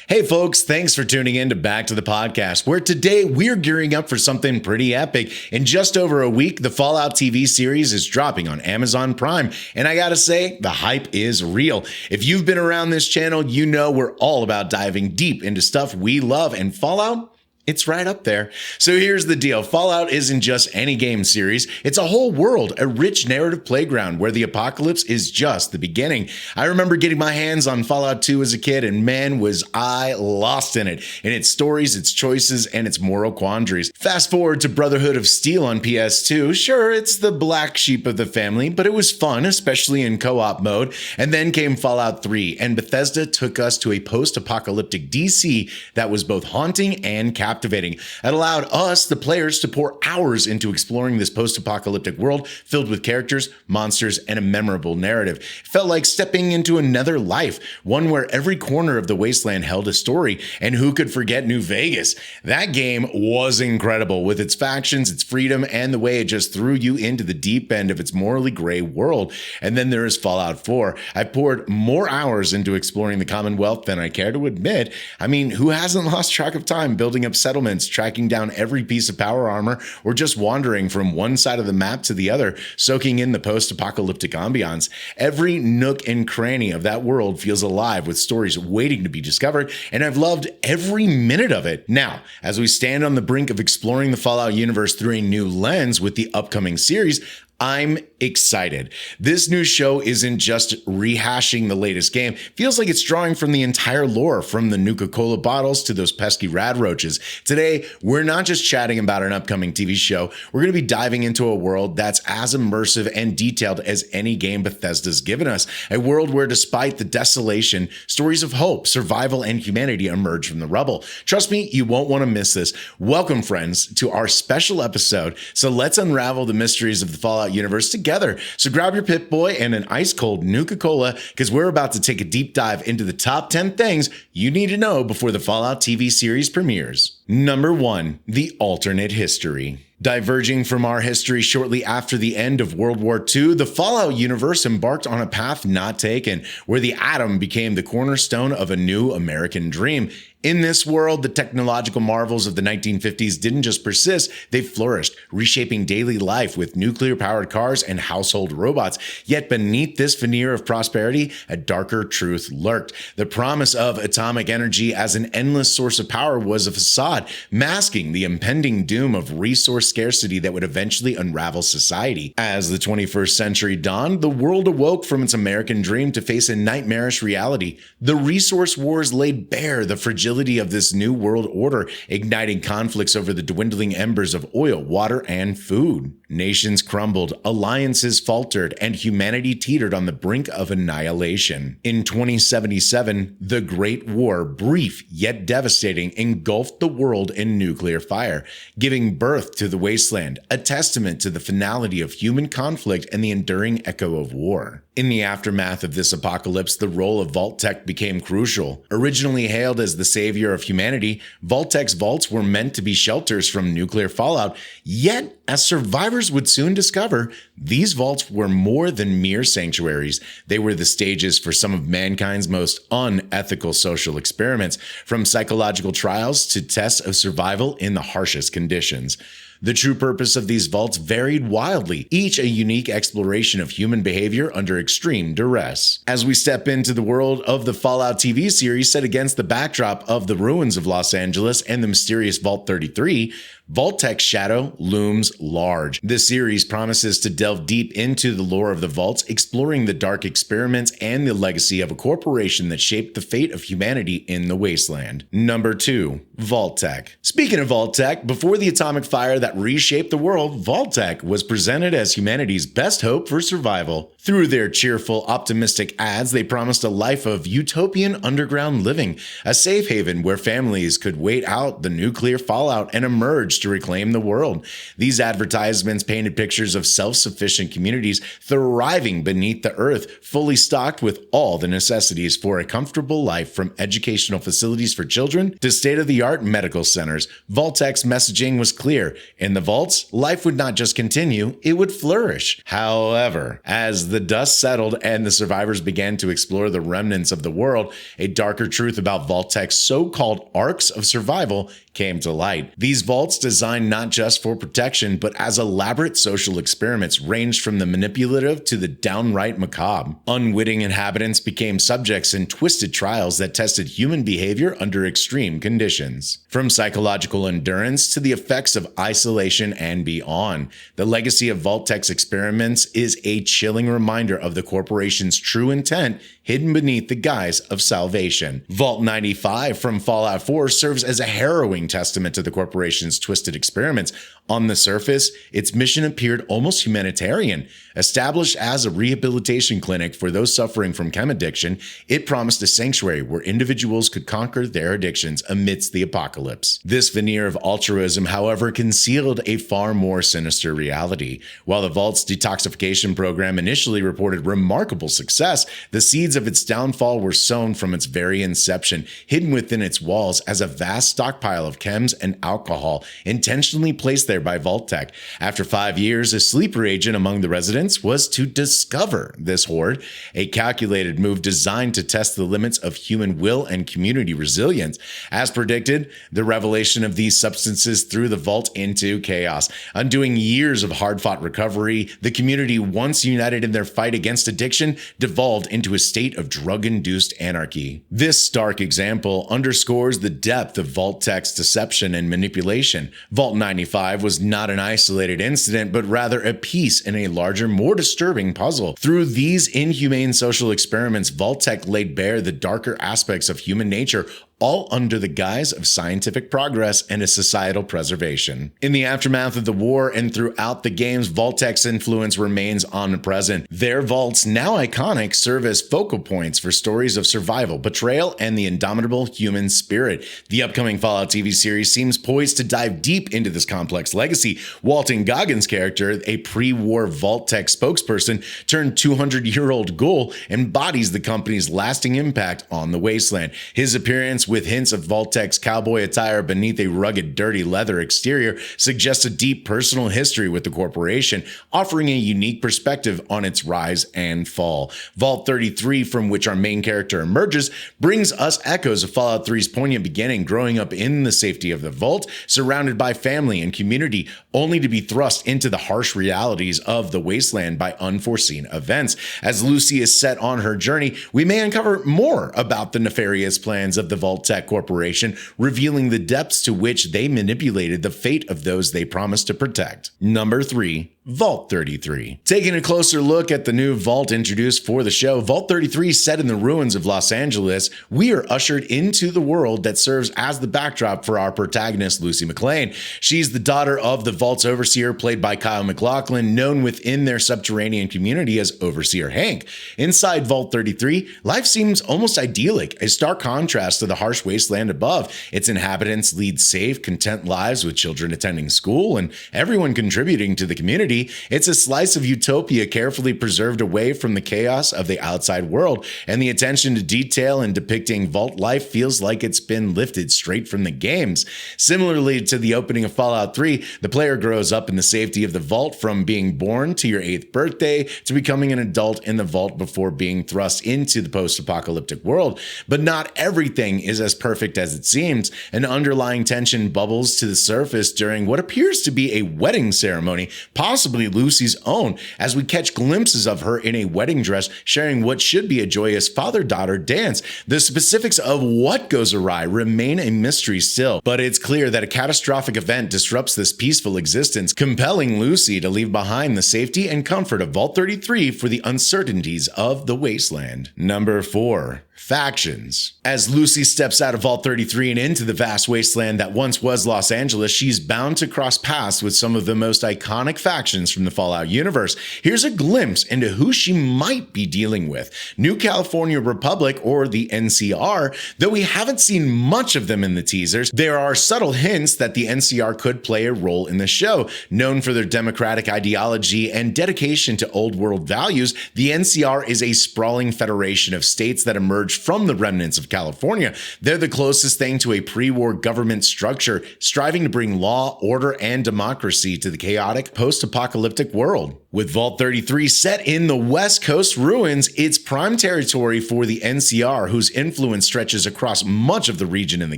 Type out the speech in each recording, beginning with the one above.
Hey folks, thanks for tuning in to Back to the Podcast, where today we're gearing up for something pretty epic. In just over a week, the Fallout TV series is dropping on Amazon Prime, and I gotta say, the hype is real. If you've been around this channel, you know we're all about diving deep into stuff we love, and Fallout, it's right up there. So here's the deal. Fallout isn't just any game series. It's a whole world, a rich narrative playground where the apocalypse is just the beginning. I remember getting my hands on Fallout 2 as a kid, and man, was I lost in it, in its stories, its choices, and its moral quandaries. Fast forward to Brotherhood of Steel on PS2. Sure, it's the black sheep of the family, but it was fun, especially in co-op mode. And then came Fallout 3, and Bethesda took us to a post-apocalyptic DC that was both haunting and captivating. It allowed us, the players, to pour hours into exploring this post-apocalyptic world filled with characters, monsters, and a memorable narrative. It felt like stepping into another life, one where every corner of the wasteland held a story, and who could forget New Vegas? That game was incredible with its factions, its freedom, and the way it just threw you into the deep end of its morally gray world. And then there is Fallout 4. I poured more hours into exploring the Commonwealth than I care to admit. I mean, who hasn't lost track of time building up settlements, tracking down every piece of power armor, or just wandering from one side of the map to the other, soaking in the post-apocalyptic ambiance? Every nook and cranny of that world feels alive with stories waiting to be discovered, and I've loved every minute of it. Now, as we stand on the brink of exploring the Fallout universe through a new lens with the upcoming series, I'm excited. This new show isn't just rehashing the latest game. It feels like it's drawing from the entire lore, from the Nuka-Cola bottles to those pesky rad roaches. Today, we're not just chatting about an upcoming TV show. We're going to be diving into a world that's as immersive and detailed as any game Bethesda's given us. A world where, despite the desolation, stories of hope, survival, and humanity emerge from the rubble. Trust me, you won't want to miss this. Welcome, friends, to our special episode. So let's unravel the mysteries of the Fallout universe together. So grab your Pip-Boy and an ice-cold Nuka-Cola, because we're about to take a deep dive into the top 10 things you need to know before the Fallout TV series premieres. Number 1, the alternate history. Diverging from our history shortly after the end of World War II, the Fallout universe embarked on a path not taken, where the atom became the cornerstone of a new American dream. In this world, the technological marvels of the 1950s didn't just persist, they flourished, reshaping daily life with nuclear-powered cars and household robots. Yet beneath this veneer of prosperity, a darker truth lurked. The promise of atomic energy as an endless source of power was a facade, masking the impending doom of resource scarcity that would eventually unravel society. As the 21st century dawned, the world awoke from its American dream to face a nightmarish reality. The resource wars laid bare the fragility of this new world order, igniting conflicts over the dwindling embers of oil, water, and food. Nations crumbled, alliances faltered, and humanity teetered on the brink of annihilation. In 2077, the Great War, brief yet devastating, engulfed the world in nuclear fire, giving birth to the Wasteland, a testament to the finality of human conflict and the enduring echo of war. In the aftermath of this apocalypse, the role of Voltech became crucial. Originally hailed as the savior of humanity, Voltech's vaults were meant to be shelters from nuclear fallout. Yet, as survivors would soon discover, these vaults were more than mere sanctuaries. They were the stages for some of mankind's most unethical social experiments, from psychological trials to tests of survival in the harshest conditions. The true purpose of these vaults varied wildly, each a unique exploration of human behavior under extreme duress. As we step into the world of the Fallout TV series set against the backdrop of the ruins of Los Angeles and the mysterious Vault 33, Voltech's shadow looms large. This series promises to delve deep into the lore of the vaults, exploring the dark experiments and the legacy of a corporation that shaped the fate of humanity in the wasteland. Number 2, Voltech. Speaking of Voltech, before the atomic fire that reshaped the world, Voltech was presented as humanity's best hope for survival. Through their cheerful, optimistic ads, they promised a life of utopian underground living, a safe haven where families could wait out the nuclear fallout and emerge to reclaim the world. These advertisements painted pictures of self-sufficient communities thriving beneath the earth, fully stocked with all the necessities for a comfortable life, from educational facilities for children to state-of-the-art medical centers. Voltech's messaging was clear: In the vaults, life would not just continue, it would flourish. However, as the dust settled and the survivors began to explore the remnants of the world, a darker truth about Voltech's so-called arcs of survival came to light. These vaults, designed not just for protection, but as elaborate social experiments, ranged from the manipulative to the downright macabre. Unwitting inhabitants became subjects in twisted trials that tested human behavior under extreme conditions. From psychological endurance to the effects of isolation and beyond, the legacy of Voltech's experiments is a chilling reminder of the corporation's true intent hidden beneath the guise of salvation. Vault 95 from Fallout 4 serves as a harrowing testament to the corporation's twisted experiments. On the surface, its mission appeared almost humanitarian. Established as a rehabilitation clinic for those suffering from chem addiction, it promised a sanctuary where individuals could conquer their addictions amidst the apocalypse. This veneer of altruism, however, concealed a far more sinister reality. While the Vault's detoxification program initially reported remarkable success, the seeds of its downfall were sown from its very inception, hidden within its walls as a vast stockpile of chems and alcohol, intentionally placed there by Voltech. After 5 years, a sleeper agent among the residents was to discover this hoard, a calculated move designed to test the limits of human will and community resilience. As predicted, the revelation of these substances threw the Vault into chaos. Undoing years of hard-fought recovery, the community, once united in their fight against addiction, devolved into a state of drug-induced anarchy. This stark example underscores the depth of Voltech's deception and manipulation. Vault 95 was not an isolated incident, but rather a piece in a larger, more disturbing puzzle. Through these inhumane social experiments, Voltech laid bare the darker aspects of human nature, all under the guise of scientific progress and a societal preservation. In the aftermath of the war and throughout the games, Voltech's influence remains omnipresent. Their vaults, now iconic, serve as focal points for stories of survival, betrayal, and the indomitable human spirit. The upcoming Fallout TV series seems poised to dive deep into this complex legacy. Walton Goggins' character, a pre-war Voltech spokesperson turned 200-year-old ghoul, embodies the company's lasting impact on the Wasteland. His appearance, with hints of Voltech's cowboy attire beneath a rugged, dirty leather exterior, suggests a deep personal history with the corporation, offering a unique perspective on its rise and fall. Vault 33, from which our main character emerges, brings us echoes of Fallout 3's poignant beginning, growing up in the safety of the Vault, surrounded by family and community, only to be thrust into the harsh realities of the Wasteland by unforeseen events. As Lucy is set on her journey, we may uncover more about the nefarious plans of the Voltech Corporation, revealing the depths to which they manipulated the fate of those they promised to protect. Number 3. Vault 33. Taking a closer look at the new vault introduced for the show, Vault 33, set in the ruins of Los Angeles, we are ushered into the world that serves as the backdrop for our protagonist, Lucy McLean. She's the daughter of the Vault's overseer, played by Kyle MacLachlan, known within their subterranean community as Overseer Hank. Inside Vault 33, life seems almost idyllic, a stark contrast to the harsh wasteland above. Its inhabitants lead safe, content lives with children attending school and everyone contributing to the community. It's a slice of utopia carefully preserved away from the chaos of the outside world, and the attention to detail in depicting Vault life feels like it's been lifted straight from the games. Similarly to the opening of Fallout 3, the player grows up in the safety of the Vault, from being born to your 8th birthday to becoming an adult in the Vault before being thrust into the post-apocalyptic world. But not everything is as perfect as it seems. An underlying tension bubbles to the surface during what appears to be a wedding ceremony, possibly Lucy's own, as we catch glimpses of her in a wedding dress sharing what should be a joyous father-daughter dance. The specifics of what goes awry remain a mystery still, but it's clear that a catastrophic event disrupts this peaceful existence, compelling Lucy to leave behind the safety and comfort of Vault 33 for the uncertainties of the Wasteland. Number 4. Factions. As Lucy steps out of Vault 33 and into the vast wasteland that once was Los Angeles, she's bound to cross paths with some of the most iconic factions from the Fallout universe. Here's a glimpse into who she might be dealing with. New California Republic, or the NCR, though we haven't seen much of them in the teasers, there are subtle hints that the NCR could play a role in the show. Known for their democratic ideology and dedication to old world values, the NCR is a sprawling federation of states that emerged emerged from the remnants of California. They're the closest thing to a pre-war government structure, striving to bring law, order, and democracy to the chaotic post-apocalyptic world. With Vault 33 set in the West Coast ruins, it's prime territory for the NCR, whose influence stretches across much of the region in the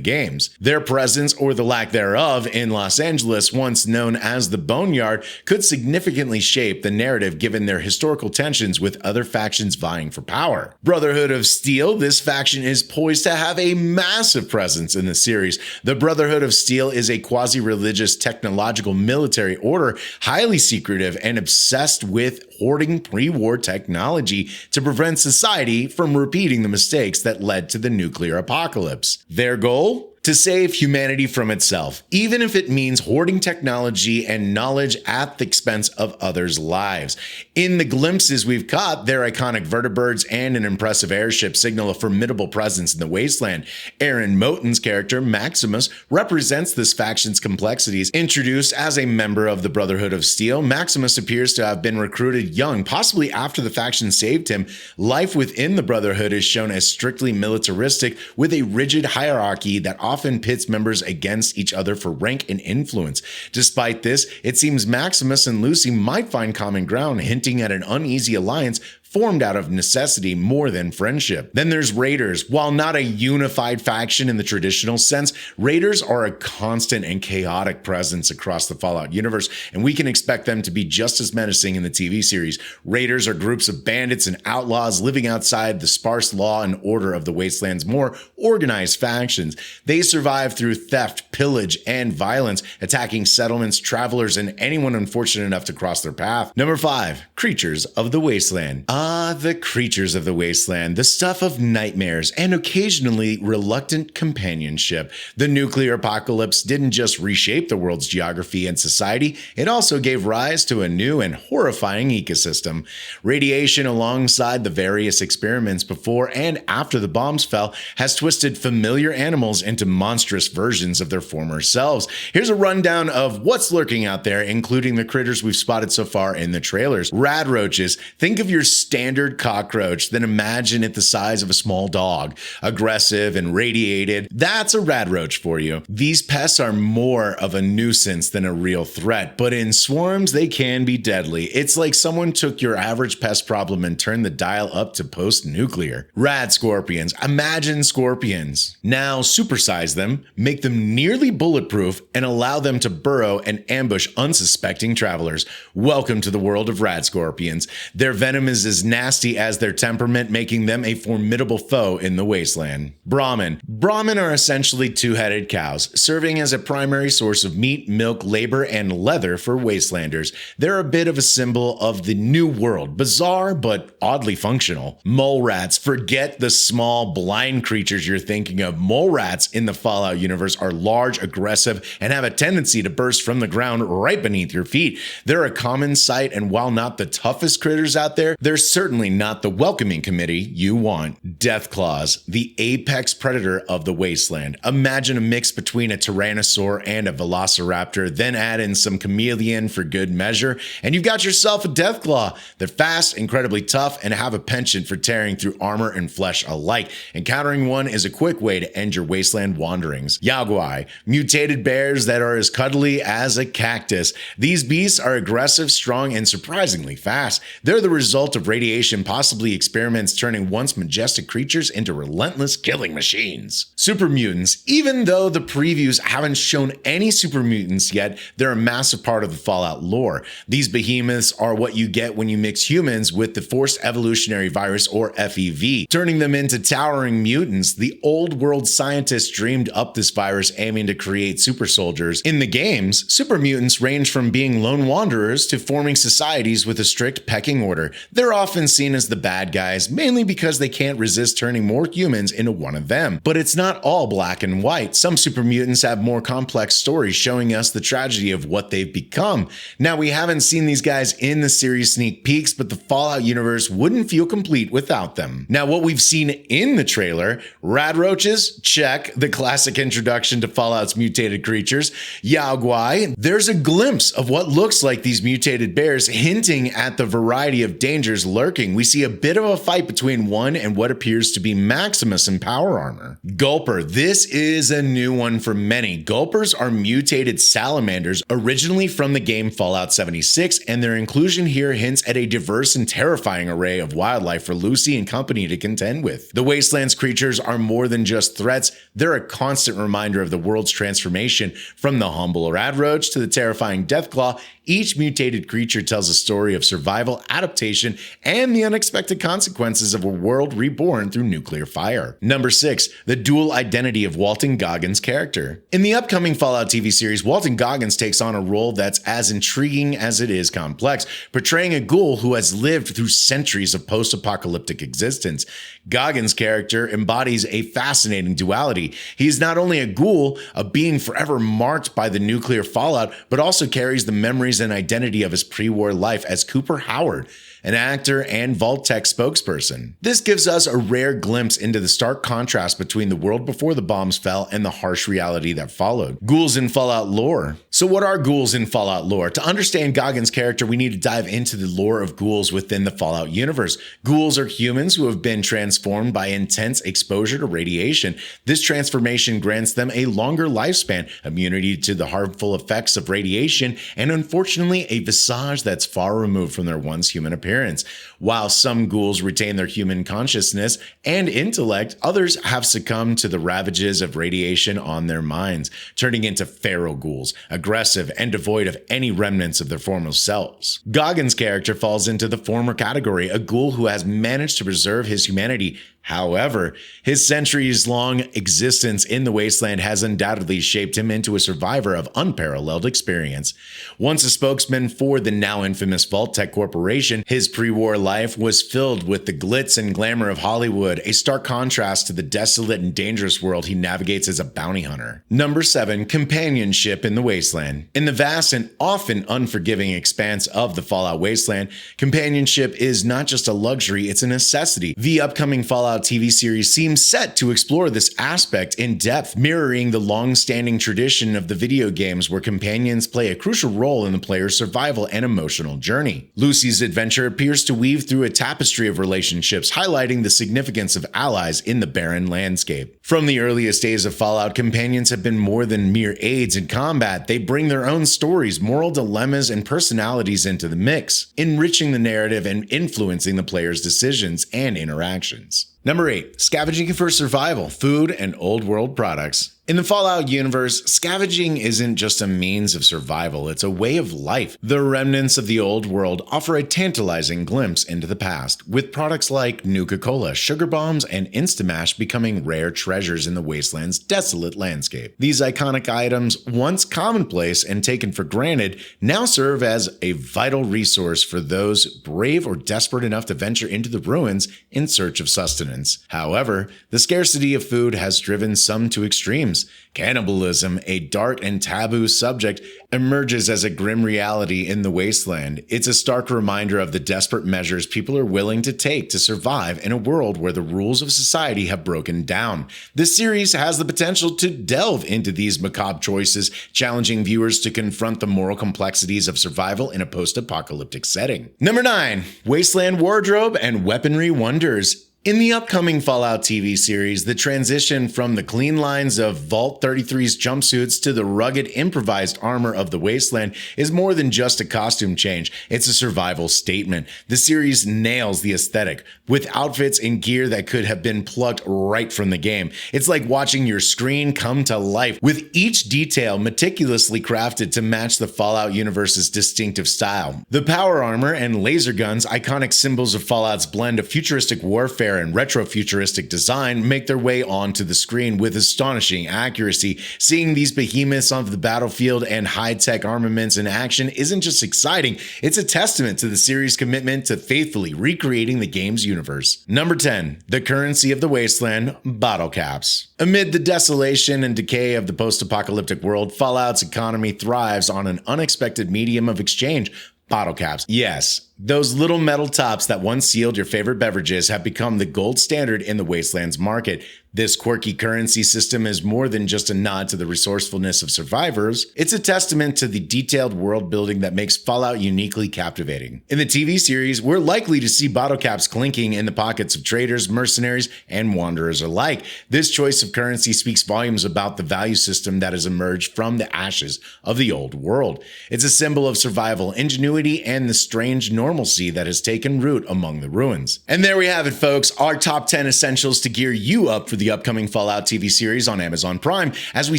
games. Their presence, or the lack thereof, in Los Angeles, once known as the Boneyard, could significantly shape the narrative given their historical tensions with other factions vying for power. Brotherhood of Steel, this faction is poised to have a massive presence in the series. The Brotherhood of Steel is a quasi-religious technological military order, highly secretive and obsessed with hoarding pre-war technology to prevent society from repeating the mistakes that led to the nuclear apocalypse. Their goal? To save humanity from itself, even if it means hoarding technology and knowledge at the expense of others' lives. In the glimpses we've caught, their iconic vertibirds and an impressive airship signal a formidable presence in the Wasteland. Aaron Moten's character, Maximus, represents this faction's complexities. Introduced as a member of the Brotherhood of Steel, Maximus appears to have been recruited young, possibly after the faction saved him. Life within the Brotherhood is shown as strictly militaristic, with a rigid hierarchy that often pits members against each other for rank and influence. Despite this, it seems Maximus and Lucy might find common ground, hinting at an uneasy alliance formed out of necessity more than friendship. Then there's Raiders. While not a unified faction in the traditional sense, Raiders are a constant and chaotic presence across the Fallout universe, and we can expect them to be just as menacing in the TV series. Raiders are groups of bandits and outlaws living outside the sparse law and order of the Wasteland's more organized factions. They survive through theft, pillage, and violence, attacking settlements, travelers, and anyone unfortunate enough to cross their path. Number 5, Creatures of the Wasteland. The creatures of the Wasteland, the stuff of nightmares and occasionally reluctant companionship. The nuclear apocalypse didn't just reshape the world's geography and society, it also gave rise to a new and horrifying ecosystem. Radiation, alongside the various experiments before and after the bombs fell, has twisted familiar animals into monstrous versions of their former selves. Here's a rundown of what's lurking out there, including the critters we've spotted so far in the trailers. Radroaches. Think of your standard cockroach, then imagine it the size of a small dog. Aggressive and radiated. That's a radroach for you. These pests are more of a nuisance than a real threat, but in swarms they can be deadly. It's like someone took your average pest problem and turned the dial up to post-nuclear. Rad scorpions. Imagine scorpions. Now supersize them, make them nearly bulletproof, and allow them to burrow and ambush unsuspecting travelers. Welcome to the world of rad scorpions. Their venom is as nasty as their temperament, making them a formidable foe in the Wasteland. Brahmin. Brahmin are essentially two-headed cows, serving as a primary source of meat, milk, labor, and leather for Wastelanders. They're a bit of a symbol of the new world, bizarre but oddly functional. Mole rats. Forget the small, blind creatures you're thinking of. Mole rats in the Fallout universe are large, aggressive, and have a tendency to burst from the ground right beneath your feet. They're a common sight, and while not the toughest critters out there, they're certainly not the welcoming committee you want. Deathclaws, the apex predator of the Wasteland. Imagine a mix between a tyrannosaur and a velociraptor, then add in some chameleon for good measure, and you've got yourself a Deathclaw. They're fast, incredibly tough, and have a penchant for tearing through armor and flesh alike. Encountering one is a quick way to end your Wasteland wanderings. Yaguai, mutated bears that are as cuddly as a cactus. These beasts are aggressive, strong, and surprisingly fast. They're the result of radiation, possibly experiments turning once majestic creatures into relentless killing machines. Super mutants. Even though the previews haven't shown any super mutants yet, they're a massive part of the Fallout lore. These behemoths are what you get when you mix humans with the forced evolutionary virus, or FEV, turning them into towering mutants. The old world scientists dreamed up this virus, aiming to create super soldiers. In the games, super mutants range from being lone wanderers to forming societies with a strict pecking order. They're often seen as the bad guys, mainly because they can't resist turning more humans into one of them. But it's not all black and white. Some super mutants have more complex stories, showing us the tragedy of what they've become. Now, we haven't seen these guys in the series sneak peeks, but the Fallout universe wouldn't feel complete without them. Now, what we've seen in the trailer: radroaches, check, the classic introduction to Fallout's mutated creatures. Yaguai, there's a glimpse of what looks like these mutated bears, hinting at the variety of dangers lurking, we see a bit of a fight between one and what appears to be Maximus in power armor. Gulper. This is a new one for many. Gulpers are mutated salamanders originally from the game Fallout 76, and their inclusion here hints at a diverse and terrifying array of wildlife for Lucy and company to contend with. The Wasteland's creatures are more than just threats, they're a constant reminder of the world's transformation. From the humble radroach to the terrifying Deathclaw, each mutated creature tells a story of survival, adaptation, and the unexpected consequences of a world reborn through nuclear fire. Number 6. The dual identity of Walton Goggins' character. In the upcoming Fallout TV series, Walton Goggins takes on a role that's as intriguing as it is complex, portraying a ghoul who has lived through centuries of post-apocalyptic existence. Goggins' character embodies a fascinating duality. He is not only a ghoul, a being forever marked by the nuclear fallout, but also carries the memories and identity of his pre-war life as Cooper Howard, an actor and Voltech spokesperson. This gives us a rare glimpse into the stark contrast between the world before the bombs fell and the harsh reality that followed. Ghouls in Fallout lore. So what are ghouls in Fallout lore? To understand Goggins' character, we need to dive into the lore of ghouls within the Fallout universe. Ghouls are humans who have been transformed by intense exposure to radiation. This transformation grants them a longer lifespan, immunity to the harmful effects of radiation, and unfortunately a visage that's far removed from their once human appearance. While some ghouls retain their human consciousness and intellect, others have succumbed to the ravages of radiation on their minds, turning into feral ghouls, aggressive and devoid of any remnants of their former selves. Goggins' character falls into the former category, a ghoul who has managed to preserve his humanity. However, his centuries-long existence in the Wasteland has undoubtedly shaped him into a survivor of unparalleled experience. Once a spokesman for the now infamous Voltech Corporation, his pre-war life was filled with the glitz and glamour of Hollywood, a stark contrast to the desolate and dangerous world he navigates as a bounty hunter. Number 7. Companionship in the Wasteland. In the vast and often unforgiving expanse of the Fallout Wasteland, companionship is not just a luxury, it's a necessity. The upcoming Fallout TV series seems set to explore this aspect in depth, mirroring the long-standing tradition of the video games where companions play a crucial role in the player's survival and emotional journey. Lucy's adventure appears to weave through a tapestry of relationships, highlighting the significance of allies in the barren landscape. From the earliest days of Fallout, companions have been more than mere aids in combat. They bring their own stories, moral dilemmas, and personalities into the mix, enriching the narrative and influencing the player's decisions and interactions. Number 8. Scavenging for survival, food, and old world products. In the Fallout universe, scavenging isn't just a means of survival, it's a way of life. The remnants of the old world offer a tantalizing glimpse into the past, with products like Nuka-Cola, sugar bombs, and Instamash becoming rare treasures in the Wasteland's desolate landscape. These iconic items, once commonplace and taken for granted, now serve as a vital resource for those brave or desperate enough to venture into the ruins in search of sustenance. However, the scarcity of food has driven some to extremes. Cannibalism, a dark and taboo subject, emerges as a grim reality in the Wasteland. It's a stark reminder of the desperate measures people are willing to take to survive in a world where the rules of society have broken down. This series has the potential to delve into these macabre choices, challenging viewers to confront the moral complexities of survival in a post-apocalyptic setting. Number 9. Wasteland wardrobe and weaponry wonders. In the upcoming Fallout TV series, the transition from the clean lines of Vault 33's jumpsuits to the rugged, improvised armor of the Wasteland is more than just a costume change. It's a survival statement. The series nails the aesthetic, with outfits and gear that could have been plucked right from the game. It's like watching your screen come to life, with each detail meticulously crafted to match the Fallout universe's distinctive style. The power armor and laser guns, iconic symbols of Fallout's blend of futuristic warfare and retro-futuristic design, make their way onto the screen with astonishing accuracy. Seeing these behemoths on the battlefield and high-tech armaments in action isn't just exciting, it's a testament to the series' commitment to faithfully recreating the game's universe. Number 10. The currency of the Wasteland, bottle caps. Amid the desolation and decay of the post-apocalyptic world, Fallout's economy thrives on an unexpected medium of exchange: bottle caps. Yes, those little metal tops that once sealed your favorite beverages have become the gold standard in the Wasteland's market. This quirky currency system is more than just a nod to the resourcefulness of survivors. It's a testament to the detailed world building that makes Fallout uniquely captivating. In the TV series, we're likely to see bottle caps clinking in the pockets of traders, mercenaries, and wanderers alike. This choice of currency speaks volumes about the value system that has emerged from the ashes of the old world. It's a symbol of survival, ingenuity, and the strange normalcy that has taken root among the ruins. And there we have it, folks, our top 10 essentials to gear you up for the upcoming Fallout TV series on Amazon Prime. As we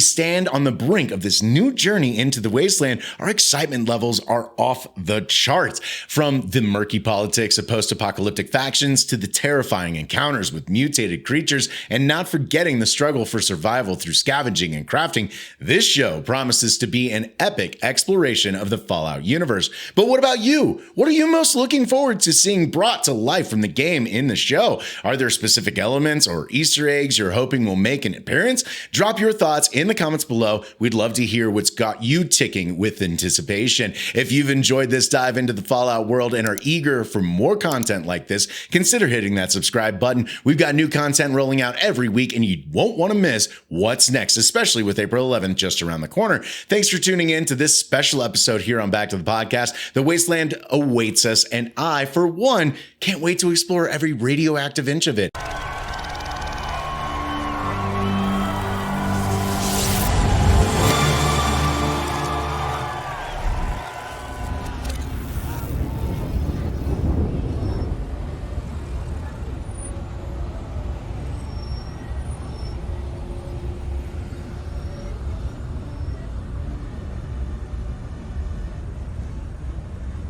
stand on the brink of this new journey into the Wasteland, our excitement levels are off the charts. From the murky politics of post-apocalyptic factions to the terrifying encounters with mutated creatures, and not forgetting the struggle for survival through scavenging and crafting, this show promises to be an epic exploration of the Fallout universe. But what about you? What are you most looking forward to seeing brought to life from the game in the show? Are there specific elements or Easter eggs you're hoping will make an appearance? Drop your thoughts in the comments below. We'd love to hear what's got you ticking with anticipation. If you've enjoyed this dive into the Fallout world and are eager for more content like this, consider hitting that subscribe button. We've got new content rolling out every week, and you won't want to miss what's next, especially with April 11th just around the corner. Thanks for tuning in to this special episode here on Back to the Podcast. The Wasteland awaits us, and I, for one, can't wait to explore every radioactive inch of it.